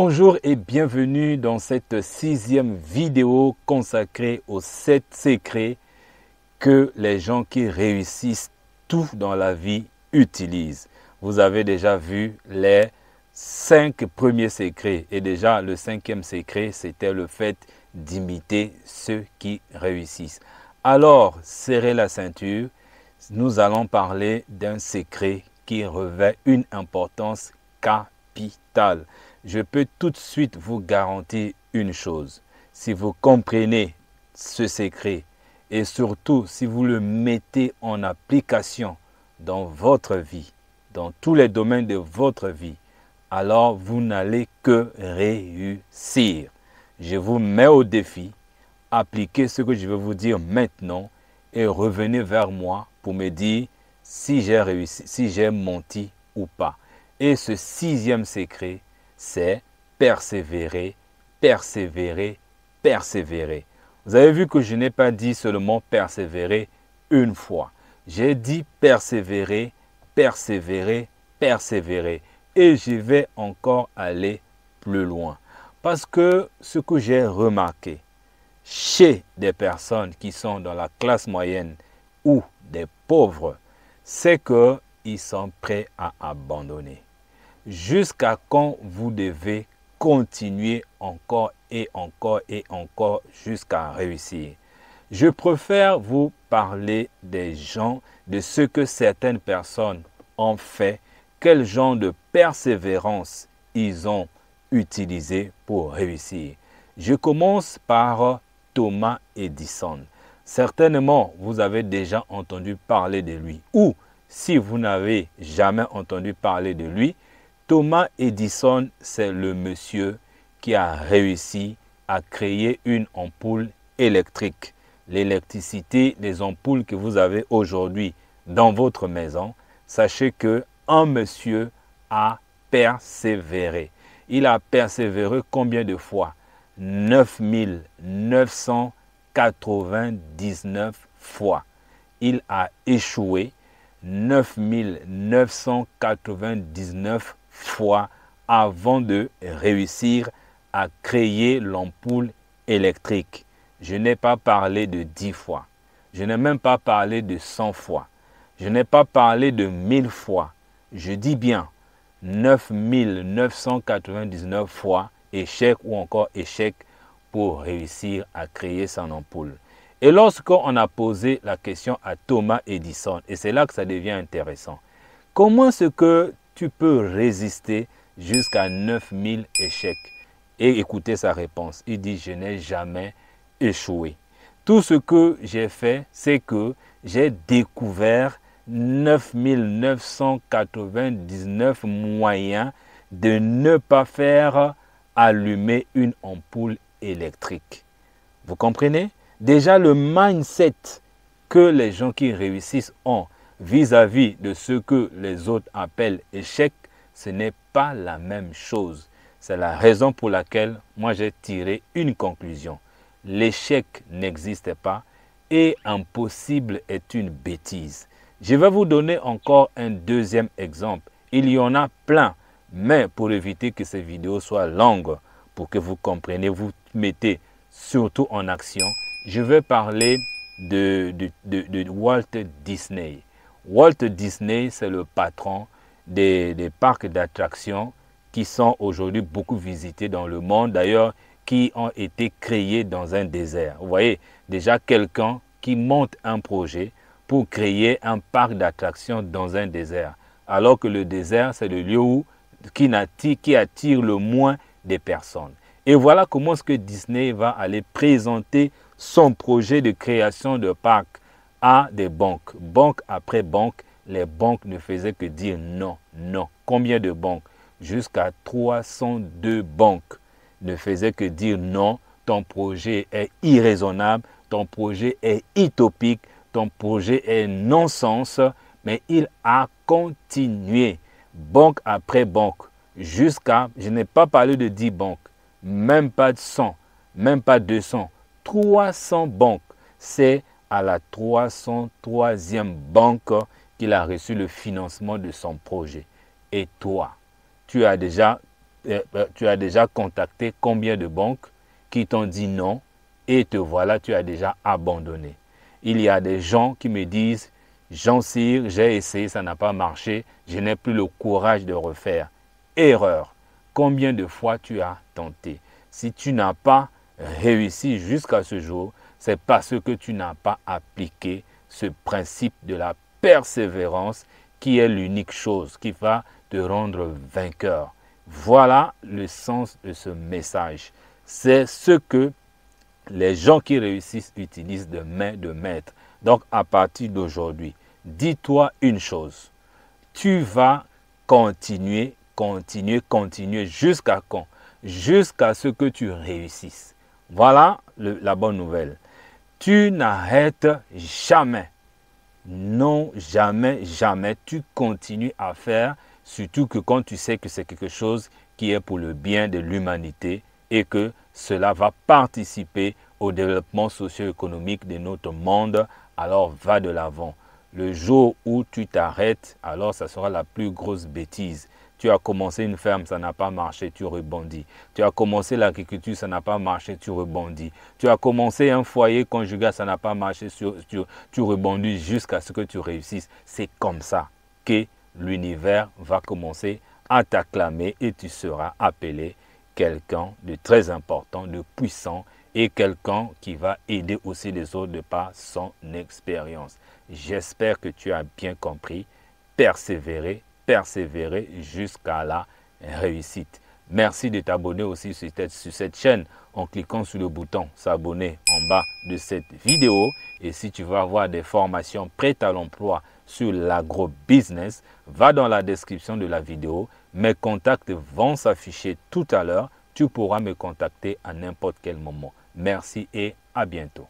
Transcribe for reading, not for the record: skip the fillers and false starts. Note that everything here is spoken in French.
Bonjour et bienvenue dans cette 6e vidéo consacrée aux 7 secrets que les gens qui réussissent tout dans la vie utilisent. Vous avez déjà vu les 5 premiers secrets et déjà le 5e secret, c'était le fait d'imiter ceux qui réussissent. Alors, serrez la ceinture, nous allons parler d'un secret qui revêt une importance capitale. Je peux tout de suite vous garantir une chose. Si vous comprenez ce secret et surtout si vous le mettez en application dans votre vie, dans tous les domaines de votre vie, alors vous n'allez que réussir. Je vous mets au défi, appliquez ce que je vais vous dire maintenant et revenez vers moi pour me dire si j'ai réussi, si j'ai menti ou pas. Et ce 6e secret, c'est persévérer, persévérer, persévérer. Vous avez vu que je n'ai pas dit seulement persévérer une fois. J'ai dit persévérer, persévérer, persévérer. Et je vais encore aller plus loin. Parce que ce que j'ai remarqué chez des personnes qui sont dans la classe moyenne ou des pauvres, c'est qu'ils sont prêts à abandonner. Jusqu'à quand vous devez continuer encore et encore et encore jusqu'à réussir. Je préfère vous parler des gens, de ce que certaines personnes ont fait, quel genre de persévérance ils ont utilisé pour réussir. Je commence par Thomas Edison. Certainement, vous avez déjà entendu parler de lui. Ou, si vous n'avez jamais entendu parler de lui, Thomas Edison, c'est le monsieur qui a réussi à créer une ampoule électrique. L'électricité, les ampoules que vous avez aujourd'hui dans votre maison, sachez qu'un monsieur a persévéré. Il a persévéré combien de fois? 9999 fois. Il a échoué 9999 fois avant de réussir à créer l'ampoule électrique. Je n'ai pas parlé de 10 fois. Je n'ai même pas parlé de 100 fois. Je n'ai pas parlé de 1000 fois. Je dis bien 9999 fois échec ou encore échec pour réussir à créer son ampoule. Et lorsqu'on a posé la question à Thomas Edison, et c'est là que ça devient intéressant, comment est-ce que tu peux résister jusqu'à 9000 échecs? Et écoutez sa réponse. Il dit, je n'ai jamais échoué. Tout ce que j'ai fait, c'est que j'ai découvert 9999 moyens de ne pas faire allumer une ampoule électrique. Vous comprenez? Déjà, le mindset que les gens qui réussissent ont vis-à-vis de ce que les autres appellent échec, ce n'est pas la même chose. C'est la raison pour laquelle moi j'ai tiré une conclusion. L'échec n'existe pas et impossible est une bêtise. Je vais vous donner encore un deuxième exemple. Il y en a plein, mais pour éviter que ces vidéos soient longues, pour que vous compreniez, vous mettez surtout en action, je vais parler de Walt Disney. Walt Disney, c'est le patron des parcs d'attractions qui sont aujourd'hui beaucoup visités dans le monde, d'ailleurs, qui ont été créés dans un désert. Vous voyez, déjà quelqu'un qui monte un projet pour créer un parc d'attractions dans un désert, alors que le désert, c'est le lieu qui attire le moins de personnes. Et voilà comment est-ce que Disney va aller présenter son projet de création de parc à des banques. Banque après banque, les banques ne faisaient que dire non, non. Combien de banques? Jusqu'à 302 banques ne faisaient que dire non, ton projet est irraisonnable, ton projet est utopique, ton projet est non-sens, mais il a continué, banque après banque, jusqu'à, je n'ai pas parlé de 10 banques, même pas de 100, même pas 200, 300 banques. C'est à la 303e banque qu'il a reçu le financement de son projet. Et toi, tu as déjà tu as déjà contacté combien de banques qui t'ont dit non et te voilà, tu as déjà abandonné. Il y a des gens qui me disent, Jean-Cyr, j'ai essayé, ça n'a pas marché, je n'ai plus le courage de refaire. Erreur. Combien de fois tu as tenté? Si tu n'as pas réussi jusqu'à ce jour, c'est parce que tu n'as pas appliqué ce principe de la persévérance qui est l'unique chose qui va te rendre vainqueur. Voilà le sens de ce message. C'est ce que les gens qui réussissent utilisent de main de maître. Donc à partir d'aujourd'hui, dis-toi une chose. Tu vas continuer jusqu'à quand? Jusqu'à ce que tu réussisses. Voilà la bonne nouvelle. Tu n'arrêtes jamais. Non, jamais, jamais. Tu continues à faire, surtout que quand tu sais que c'est quelque chose qui est pour le bien de l'humanité et que cela va participer au développement socio-économique de notre monde, alors va de l'avant. Le jour où tu t'arrêtes, alors ça sera la plus grosse bêtise. Tu as commencé une ferme, ça n'a pas marché, tu rebondis. Tu as commencé l'agriculture, ça n'a pas marché, tu rebondis. Tu as commencé un foyer conjugal, ça n'a pas marché, tu rebondis jusqu'à ce que tu réussisses. C'est comme ça que l'univers va commencer à t'acclamer et tu seras appelé quelqu'un de très important, de puissant et quelqu'un qui va aider aussi les autres de par son expérience. J'espère que tu as bien compris. Persévérer jusqu'à la réussite. Merci de t'abonner aussi sur cette chaîne en cliquant sur le bouton s'abonner en bas de cette vidéo. Et si tu veux avoir des formations prêtes à l'emploi sur l'agro-business, va dans la description de la vidéo. Mes contacts vont s'afficher tout à l'heure. Tu pourras me contacter à n'importe quel moment. Merci et à bientôt.